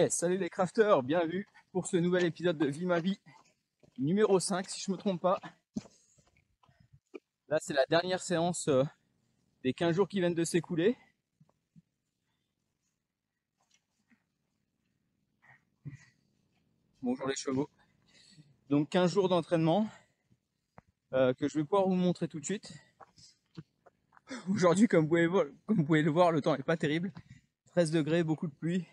Salut les crafters, bienvenue pour ce nouvel épisode de Vie ma vie numéro 5 si je me trompe pas. Là c'est la dernière séance des 15 jours qui viennent de s'écouler. Bonjour les chevaux. Donc 15 jours d'entraînement que je vais pouvoir vous montrer tout de suite. Aujourd'hui comme vous pouvez le voir, le temps n'est pas terrible. 13 degrés, beaucoup de pluie.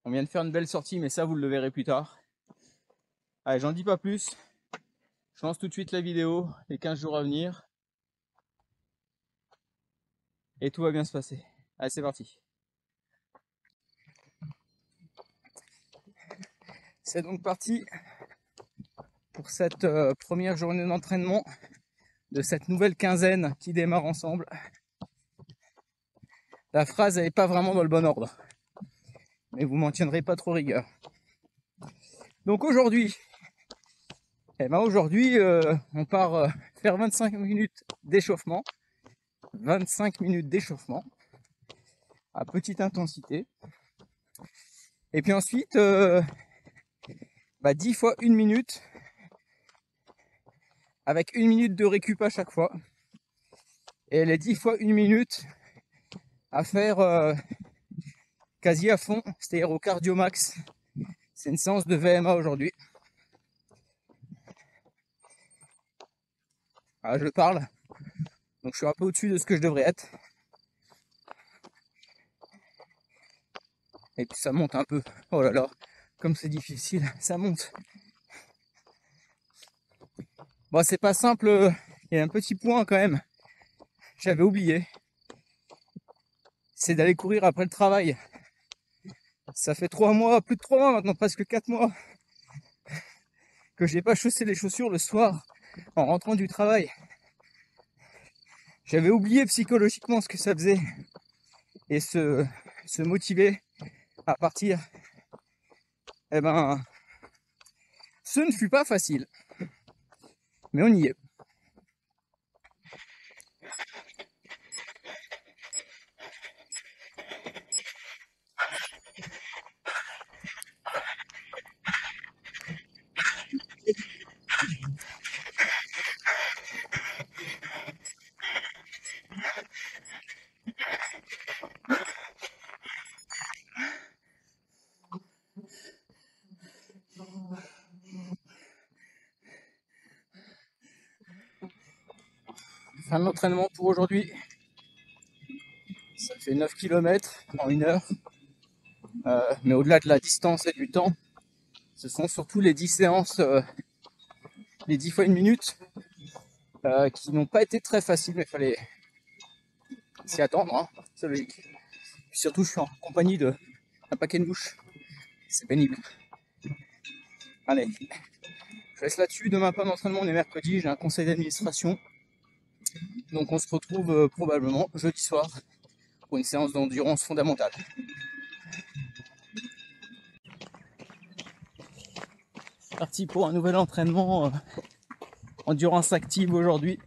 On vient de faire une belle sortie mais ça vous le verrez plus tard. Allez, j'en dis pas plus. Je lance tout de suite la vidéo, les 15 jours à venir. Et tout va bien se passer. Allez, c'est parti. C'est donc parti pour cette première journée d'entraînement de cette nouvelle quinzaine qui démarre ensemble. La phrase n'est pas vraiment dans le bon ordre, mais vous m'en tiendrez pas trop rigueur. Donc aujourd'hui, on part faire 25 minutes d'échauffement. 25 minutes d'échauffement à petite intensité. Et puis ensuite, 10 fois 1 minute avec 1 minute de récup à chaque fois. Et les 10 fois 1 minute à faire quasi à fond, c'est-à-dire au cardio max. C'est une séance de VMA aujourd'hui. Ah, je parle, donc je suis un peu au-dessus de ce que je devrais être. Et puis ça monte un peu. Oh là là, comme c'est difficile, ça monte. Bon, c'est pas simple, il y a un petit point quand même, j'avais oublié. C'est d'aller courir après le travail. Ça fait 3 mois, plus de 3 mois maintenant, presque 4 mois, que j'ai pas chaussé les chaussures le soir en rentrant du travail. J'avais oublié psychologiquement ce que ça faisait et se motiver à partir. Eh ben, ce ne fut pas facile, mais on y est. Fin de l'entraînement pour aujourd'hui. Ça fait 9 km en 1 heure. Mais au-delà de la distance et du temps, ce sont surtout les 10 séances, les 10 fois 1 minute, qui n'ont pas été très faciles, mais il fallait s'y attendre, hein, c'est logique. Puis surtout, je suis en compagnie d'un paquet de mouches. C'est pénible. Allez, je laisse là-dessus. Demain, pas d'entraînement, on est mercredi, j'ai un conseil d'administration. Donc on se retrouve probablement jeudi soir pour une séance d'endurance fondamentale. Parti pour un nouvel entraînement endurance active aujourd'hui.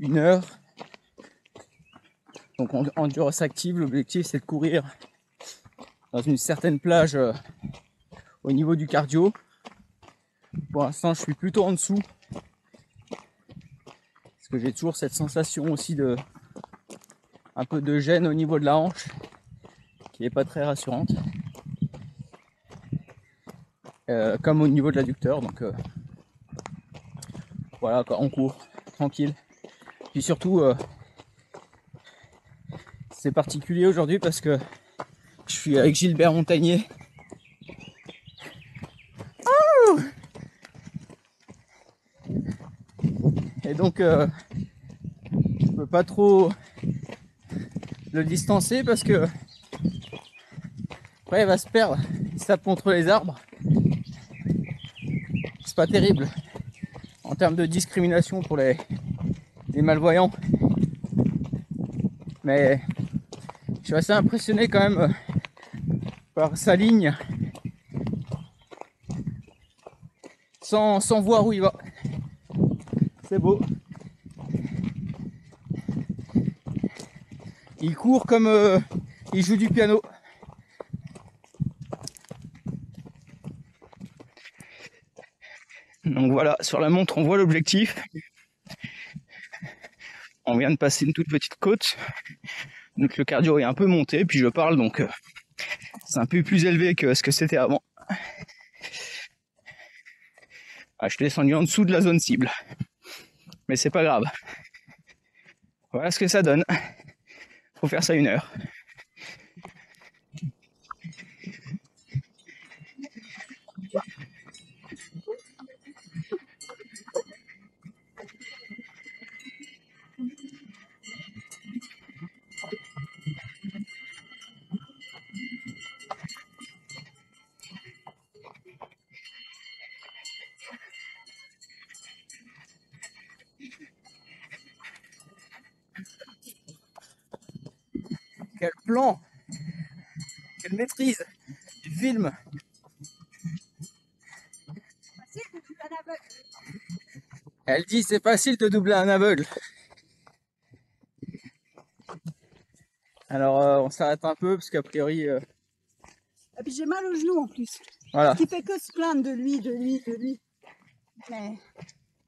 1 heure. Donc en endurance active, l'objectif c'est de courir dans une certaine plage au niveau du cardio. Pour l'instant je suis plutôt en dessous. Parce que j'ai toujours cette sensation aussi de un peu de gêne au niveau de la hanche qui est pas très rassurante. Comme au niveau de l'adducteur, donc voilà quoi, on court tranquille. Puis surtout c'est particulier aujourd'hui parce que je suis avec Gilbert Montagnier. Et donc je peux pas trop le distancer parce que après il va se perdre, il se tape contre les arbres. C'est pas terrible en termes de discrimination pour les malvoyants, mais je suis assez impressionné quand même par sa ligne sans voir où il va. C'est beau. Il court comme il joue du piano. Donc voilà, sur la montre, on voit l'objectif. On vient de passer une toute petite côte. Donc le cardio est un peu monté, puis je parle, donc c'est un peu plus élevé que ce que c'était avant. Ah, je suis descendu en dessous de la zone cible. Mais c'est pas grave. Voilà ce que ça donne. Faut faire ça 1 heure. Quel plan! Quelle maîtrise du film! Elle dit c'est facile de doubler un aveugle. Alors on s'arrête un peu parce qu'a priori... Et puis j'ai mal au genou en plus. Voilà. Qui fait que se plaindre de lui. Mais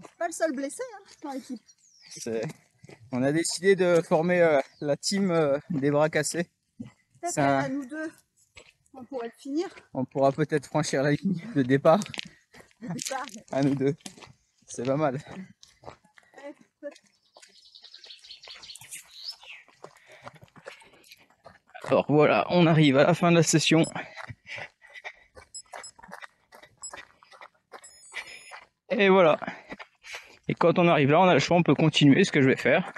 c'est pas le seul blessé dans l'équipe. On a décidé de former la team des bras cassés. Peut-être qu'à nous deux, on pourrait le finir. On pourra peut-être franchir la ligne de départ. À nous deux. C'est pas mal. Alors voilà, on arrive à la fin de la session. Et voilà. Et quand on arrive là, on a le choix, on peut continuer ce que je vais faire.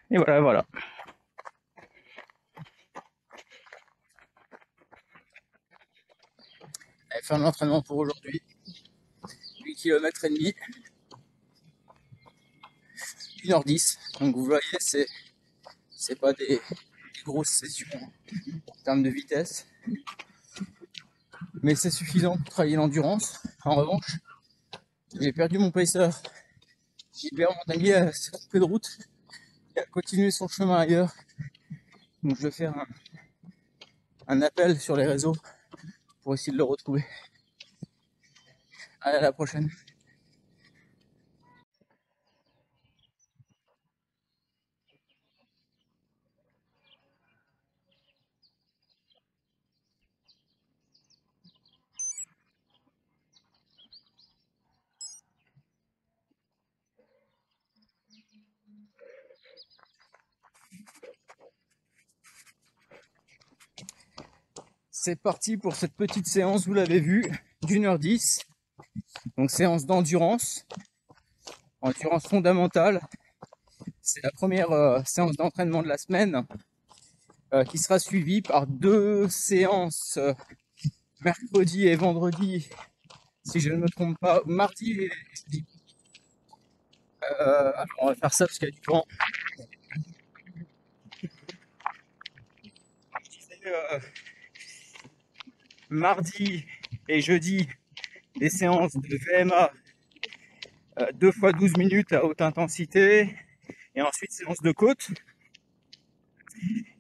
Et voilà, voilà. Allez, fin de l'entraînement pour aujourd'hui. 8 km et demi. 1h10. Donc vous voyez, c'est pas des grosses sessions en termes de vitesse. Mais c'est suffisant pour travailler l'endurance. En revanche, j'ai perdu mon pacer. Gilbert, mon ami, a peu de route. Il a continué son chemin ailleurs. Donc je vais faire un appel sur les réseaux pour essayer de le retrouver. Allez, à la prochaine. C'est parti pour cette petite séance, vous l'avez vu, d'1h10. Donc séance d'endurance, endurance fondamentale. C'est la première séance d'entraînement de la semaine qui sera suivie par 2 séances mercredi et vendredi, si je ne me trompe pas, mardi et jeudi. Alors on va faire ça parce qu'il y a du vent. Mardi et jeudi, des séances de VMA 2 fois 12 minutes à haute intensité, et ensuite séance de côte,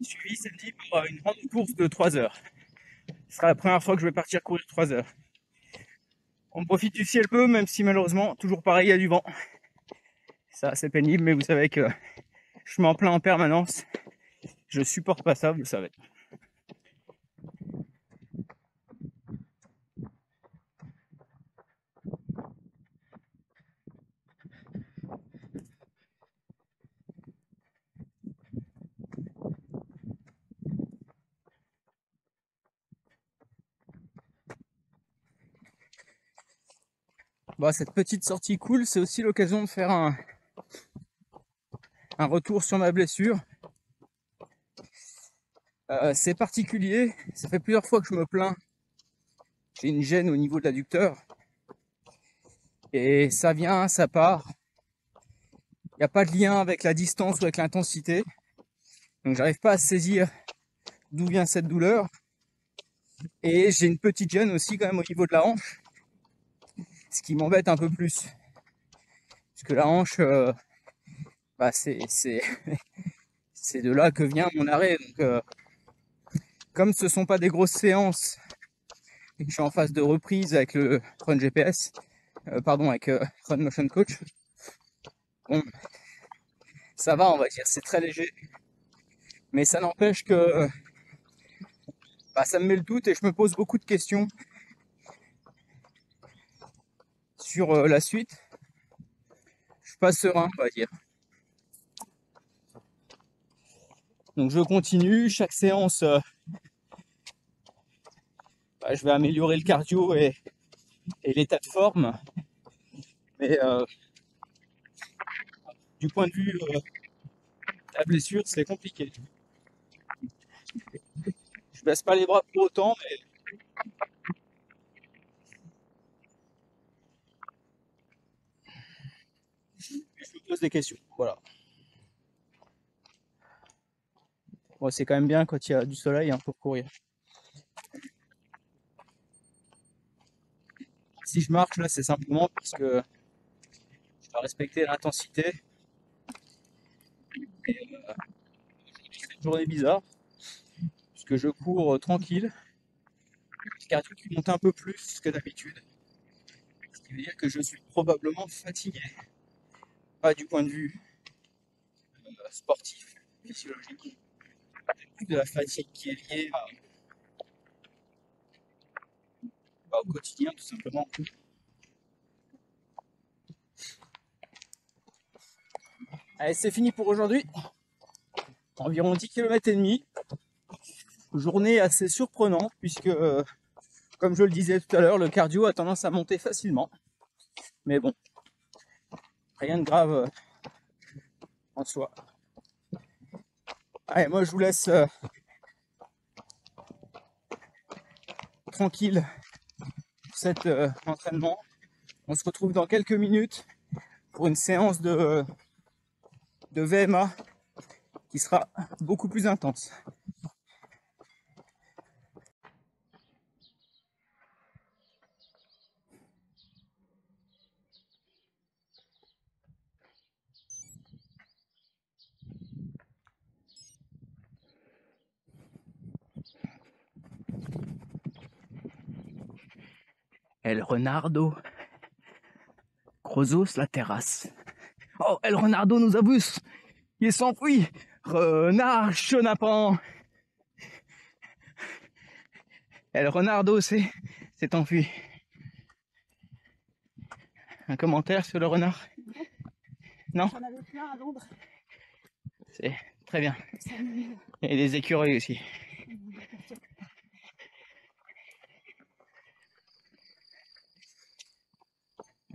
suivi samedi par une grande course de 3 heures. Ce sera la première fois que je vais partir courir 3 heures. On profite du ciel peu, même si malheureusement, toujours pareil, il y a du vent. Ça, c'est pénible, mais vous savez que je m'en plains en permanence. Je supporte pas ça, vous le savez. Bon, cette petite sortie cool, c'est aussi l'occasion de faire un retour sur ma blessure. C'est particulier, ça fait plusieurs fois que je me plains. J'ai une gêne au niveau de l'adducteur. Et ça vient, ça part. Il n'y a pas de lien avec la distance ou avec l'intensité. Donc j'arrive pas à saisir d'où vient cette douleur. Et j'ai une petite gêne aussi quand même au niveau de la hanche. Ce qui m'embête un peu plus. Parce que la hanche, bah c'est c'est de là que vient mon arrêt. Donc, comme ce sont pas des grosses séances et que je suis en phase de reprise avec le Run GPS, avec Run Motion Coach, bon, ça va, on va dire, c'est très léger. Mais ça n'empêche que ça me met le doute et je me pose beaucoup de questions sur la suite. Je suis pas serein, on va dire. Donc je continue, chaque séance, je vais améliorer le cardio et l'état de forme. Mais du point de vue de la blessure, c'est compliqué. Je baisse pas les bras pour autant, mais je me pose des questions. Voilà. Bon, c'est quand même bien quand il y a du soleil pour courir. Si je marche là, c'est simplement parce que je dois respecter l'intensité. C'est une journée bizarre, puisque je cours tranquille. Le cardio qui monte un peu plus que d'habitude. Ce qui veut dire que je suis probablement fatigué. Pas du point de vue sportif, physiologique, plus de la fatigue qui est liée au quotidien tout simplement. Allez, c'est fini pour aujourd'hui. Environ 10 km et demi. Journée assez surprenante puisque, comme je le disais tout à l'heure, le cardio a tendance à monter facilement. Mais bon, rien de grave en soi. Allez, moi je vous laisse tranquille pour cet entraînement. On se retrouve dans quelques minutes pour une séance de VMA qui sera beaucoup plus intense. El Renardo. Crozos la terrasse. Oh, El Renardo nous abuse. Il s'enfuit. Renard chenapan. El Renardo s'est enfui. Un commentaire sur le renard? Non? J'en avais plein à Londres. C'est très bien. Et des écureuils aussi.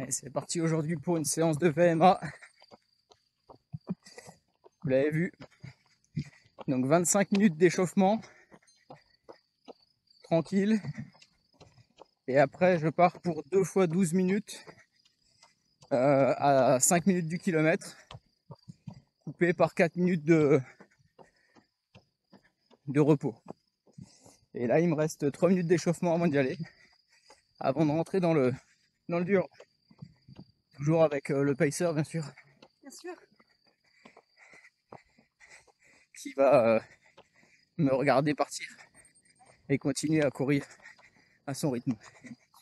Et c'est parti aujourd'hui pour une séance de VMA. Vous l'avez vu. Donc 25 minutes d'échauffement. Tranquille. Et après, je pars pour 2 fois 12 minutes à 5 minutes du kilomètre. Coupé par 4 minutes de repos. Et là, il me reste 3 minutes d'échauffement avant d'y aller. Avant de rentrer dans le dur. Toujours avec le pacer, bien sûr. Bien sûr. Qui va me regarder partir et continuer à courir à son rythme.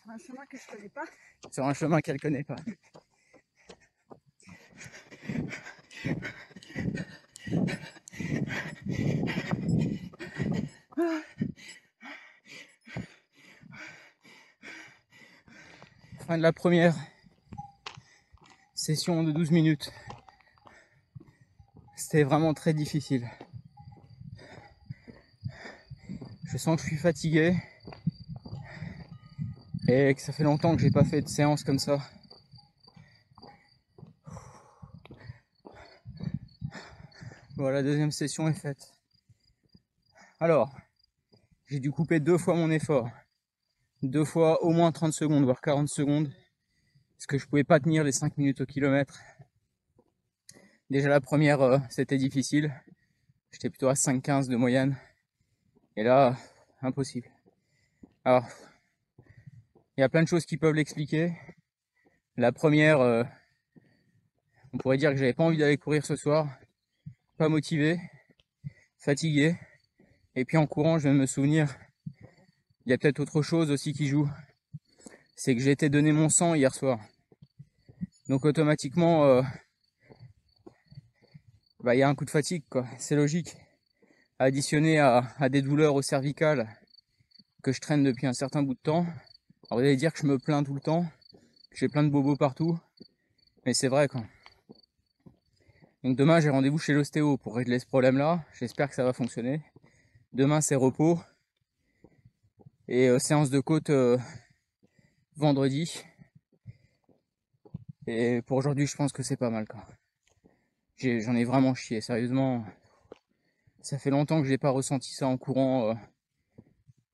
Sur un chemin que je connais pas. Sur un chemin qu'elle connaît pas. Fin de la première session de 12 minutes. C'était vraiment très difficile. Je sens que je suis fatigué et que ça fait longtemps que j'ai pas fait de séance comme ça. Voilà, la deuxième session est faite. Alors, j'ai dû couper 2 fois mon effort. 2 fois au moins 30 secondes, voire 40 secondes. Parce que je pouvais pas tenir les 5 minutes au kilomètre. Déjà la première, c'était difficile. J'étais plutôt à 5,15 de moyenne. Et là, impossible. Alors, il y a plein de choses qui peuvent l'expliquer. La première, on pourrait dire que j'avais pas envie d'aller courir ce soir. Pas motivé. fatigué. Et puis en courant, je viens de me souvenir, il y a peut-être autre chose aussi qui joue. C'est que j'ai été donner mon sang hier soir. Donc automatiquement, il y a un coup de fatigue, quoi. C'est logique. Additionné à des douleurs au cervical que je traîne depuis un certain bout de temps. Alors vous allez dire que je me plains tout le temps, que j'ai plein de bobos partout. Mais c'est vrai, quoi. Donc demain, j'ai rendez-vous chez l'ostéo pour régler ce problème-là. J'espère que ça va fonctionner. Demain, c'est repos. Et séance de côte vendredi. Et pour aujourd'hui, je pense que c'est pas mal, quoi. J'en ai vraiment chié, sérieusement. Ça fait longtemps que j'ai pas ressenti ça en courant.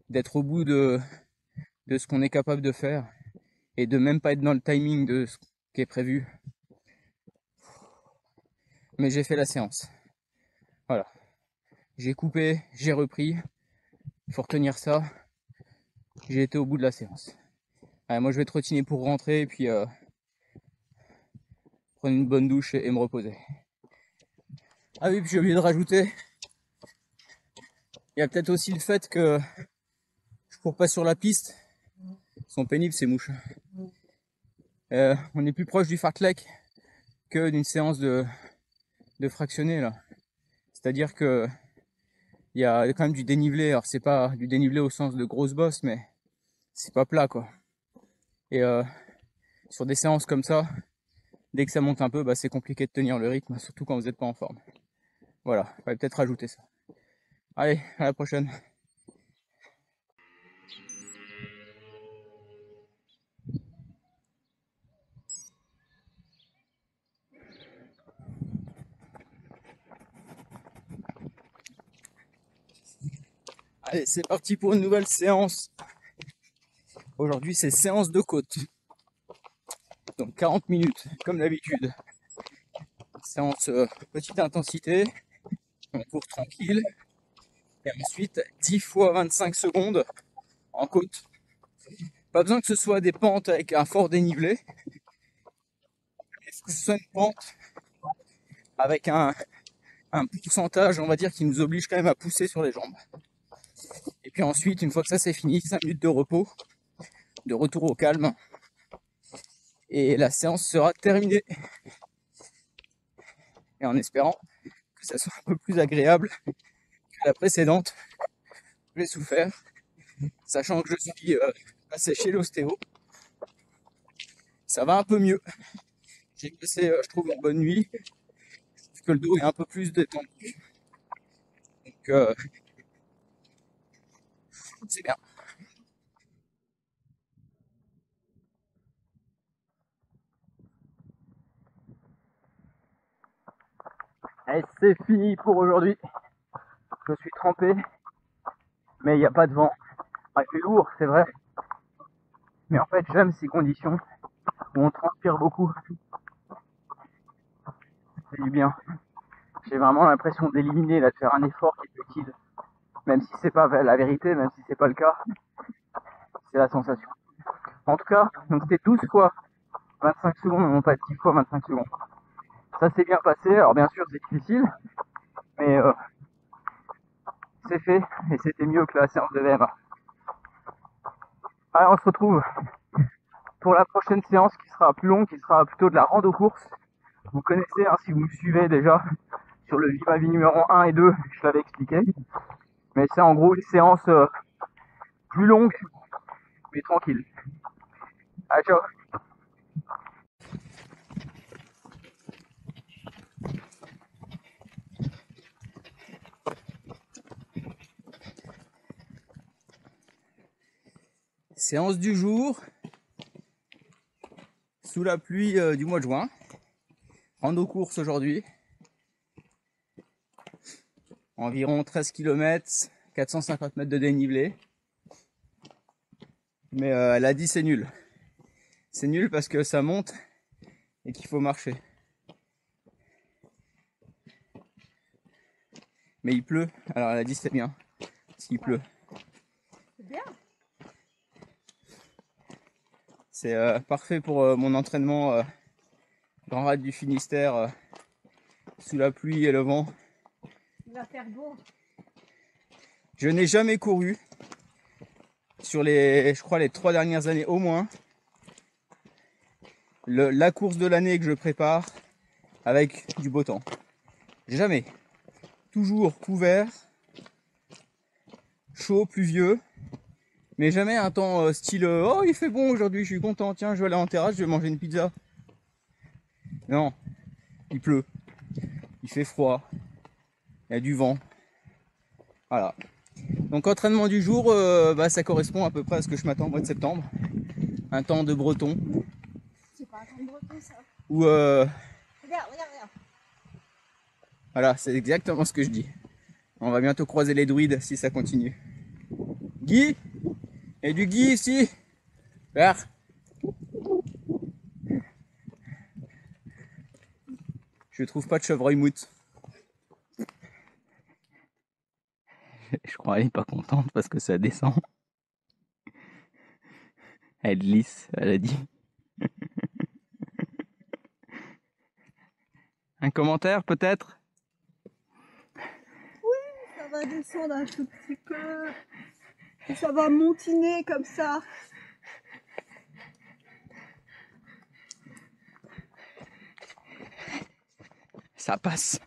D'être au bout de ce qu'on est capable de faire. Et de même pas être dans le timing de ce qui est prévu. Mais j'ai fait la séance. Voilà. J'ai coupé, j'ai repris. Il faut retenir ça. J'ai été au bout de la séance. Allez, moi je vais trottiner pour rentrer et puis prendre une bonne douche et me reposer. Ah oui, puis j'ai oublié de rajouter. Il y a peut-être aussi le fait que je cours pas sur la piste. Ils sont pénibles ces mouches. On est plus proche du fartlek que d'une séance de fractionné là. C'est-à-dire que il y a quand même du dénivelé. Alors c'est pas du dénivelé au sens de grosse bosse, mais c'est pas plat quoi. Et sur des séances comme ça, dès que ça monte un peu, c'est compliqué de tenir le rythme, surtout quand vous n'êtes pas en forme. Voilà, il fallait peut-être rajouter ça. Allez, à la prochaine. Allez, c'est parti pour une nouvelle séance. Aujourd'hui, c'est séance de côte. Donc 40 minutes, comme d'habitude. Séance petite intensité. On court tranquille. Et ensuite, 10 fois 25 secondes en côte. Pas besoin que ce soit des pentes avec un fort dénivelé. Que ce soit une pente avec un pourcentage, on va dire, qui nous oblige quand même à pousser sur les jambes. Et puis ensuite, une fois que ça c'est fini, 5 minutes de repos, de retour au calme. Et la séance sera terminée. Et en espérant que ça soit un peu plus agréable que la précédente. J'ai souffert, sachant que je suis passé chez l'ostéo. Ça va un peu mieux. J'ai passé, je trouve, une bonne nuit. Je trouve que le dos est un peu plus détendu. Donc, c'est bien. Allez, c'est fini pour aujourd'hui. Je suis trempé, mais il n'y a pas de vent. Il fait lourd, c'est vrai. Mais en fait, j'aime ces conditions où on transpire beaucoup. C'est du bien. J'ai vraiment l'impression d'éliminer, là, de faire un effort qui est utile. Même si c'est pas la vérité, même si c'est pas le cas, c'est la sensation. En tout cas, donc c'était 12 fois 25 secondes, non pas 10 fois 25 secondes. Ça s'est bien passé, alors bien sûr c'est difficile, mais c'est fait, et c'était mieux que la séance de VMA. Alors on se retrouve pour la prochaine séance qui sera plus longue, qui sera plutôt de la rando-course. Vous connaissez, hein, si vous me suivez déjà sur le Viva-Vie numéro 1 et 2, je l'avais expliqué. Mais c'est en gros une séance plus longue, mais tranquille. Allez, ciao. Séance du jour, sous la pluie du mois de juin. Rando course aujourd'hui. Environ 13 km, 450 mètres de dénivelé. Mais elle a dit c'est nul. C'est nul parce que ça monte et qu'il faut marcher. Mais il pleut, alors elle a dit c'est bien, s'il pleut. C'est bien. C'est parfait pour mon entraînement Grand Raid du Finistère sous la pluie et le vent. Il va faire beau. Je n'ai jamais couru sur les, je crois, les 3 dernières années au moins, la course de l'année que je prépare avec du beau temps. Jamais. Toujours couvert, chaud, pluvieux, mais jamais un temps style oh il fait bon aujourd'hui, je suis content, tiens je vais aller en terrasse, je vais manger une pizza. Non, il pleut, il fait froid, il y a du vent. Voilà. Donc entraînement du jour, ça correspond à peu près à ce que je m'attends au mois de septembre. Un temps de breton. C'est pas un temps de breton ça. Ou Regarde. voilà, c'est exactement ce que je dis. On va bientôt croiser les druides si ça continue. Guy? Et du Guy ici? Vert. Je trouve pas de chevreuil moute. Je crois qu'elle est pas contente parce que ça descend. Elle glisse, elle a dit. Un commentaire peut-être? Oui, ça va descendre un tout petit peu. Et ça va montiner comme ça. Ça passe.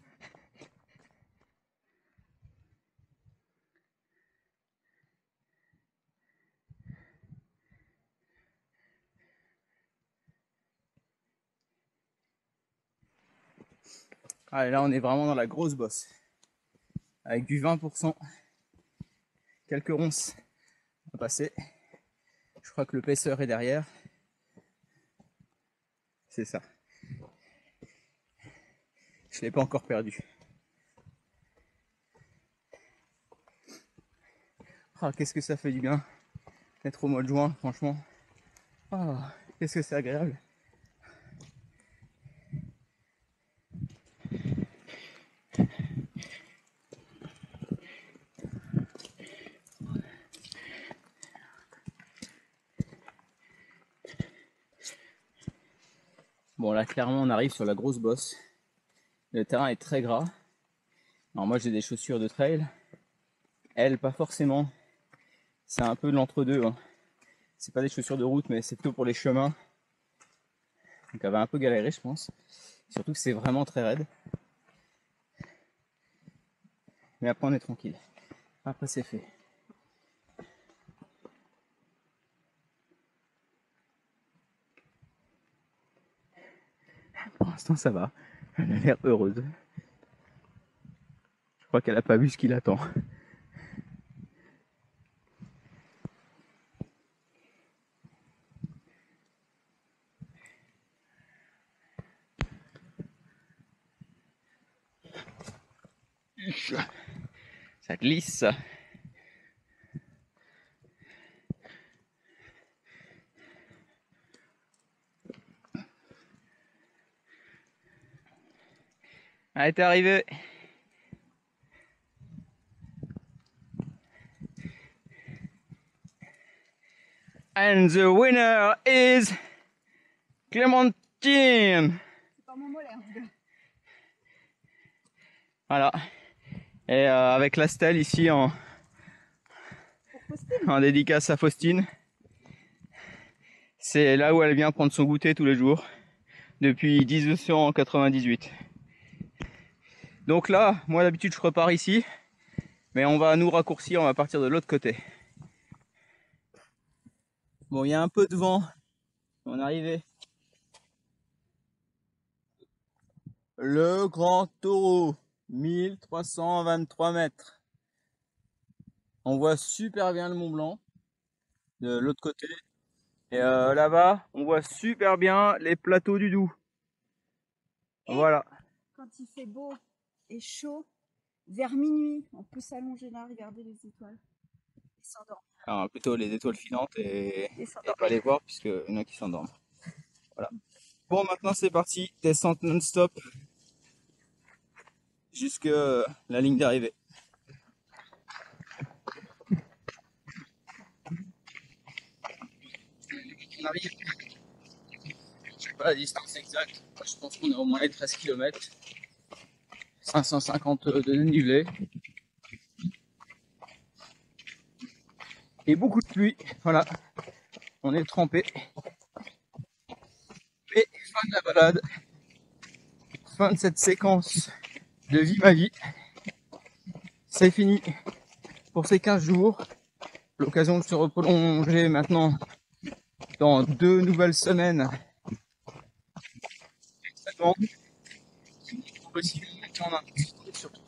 Allez, là on est vraiment dans la grosse bosse. Avec du 20%. Quelques ronces à passer. Je crois que le paisseur est derrière. C'est ça. Je ne l'ai pas encore perdu. Ah, qu'est-ce que ça fait du bien d'être au mois de juin, franchement. Ah, qu'est-ce que c'est agréable. Bon, là, clairement, on arrive sur la grosse bosse. Le terrain est très gras. Alors moi, j'ai des chaussures de trail. Elle, pas forcément. C'est un peu de l'entre-deux. Hein. C'est pas des chaussures de route, mais c'est plutôt pour les chemins. Donc elle va un peu galérer, je pense. Surtout que c'est vraiment très raide. Mais après, on est tranquille. Après, c'est fait. Pour l'instant, ça va. Elle a l'air heureuse. Je crois qu'elle a pas vu ce qui l'attend. Ça glisse. Allez, t'es arrivé. And the winner is Clémentine. C'est pas mon molaire, en tout cas. Voilà. Et avec la stèle ici en dédicace à Faustine. C'est là où elle vient prendre son goûter tous les jours depuis 1998. Donc là, moi d'habitude je repars ici, mais on va nous raccourcir, on va partir de l'autre côté. Bon, il y a un peu de vent, on est arrivé. Le Grand Taureau, 1323 mètres. On voit super bien le Mont Blanc de l'autre côté. Et là-bas, on voit super bien les plateaux du Doubs. Et voilà. Quand il fait beau et chaud, vers minuit, on peut s'allonger là, regarder les étoiles et s'endormir. Alors, plutôt les étoiles filantes et pas les voir puisqu'il y en a qui s'endorment. Voilà. Bon, maintenant c'est parti, descente non-stop jusque la ligne d'arrivée. On arrive. Je sais pas la distance exacte. Je pense qu'on est au moins les 13 km. 550 de dénivelé. et beaucoup de pluie. Voilà, on est trempé. Et fin de la balade, fin de cette séquence de Vie ma vie. C'est fini pour ces 15 jours. L'occasion de se prolonger maintenant dans 2 nouvelles semaines. Surtout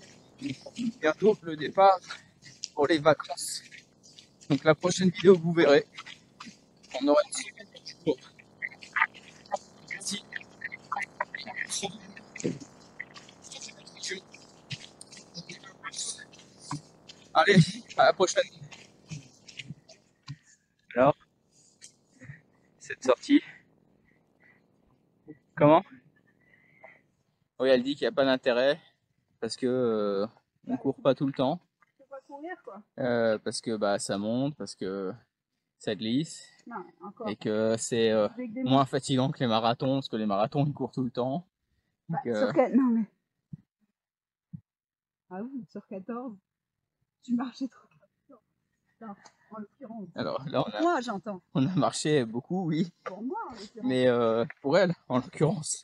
bientôt le départ pour les vacances. Donc la prochaine vidéo, vous verrez, on aura une semaine de jours. Allez, à la prochaine. Alors, cette sortie, comment? Oui, elle dit qu'il n'y a pas d'intérêt parce que on court pas tout le temps. Faut pas courir, quoi. Parce que bah ça monte, parce que ça glisse Non, encore. et que c'est Avec des moins fatigant que les marathons, parce que les marathons ils courent tout le temps. Bah, Donc, non mais. Ah oui, sur 14, tu marchais trop. Non, en l'occurrence. alors là Moi, j'entends. on a marché beaucoup, oui, Pour moi, en l'occurrence. mais pour elle en l'occurrence.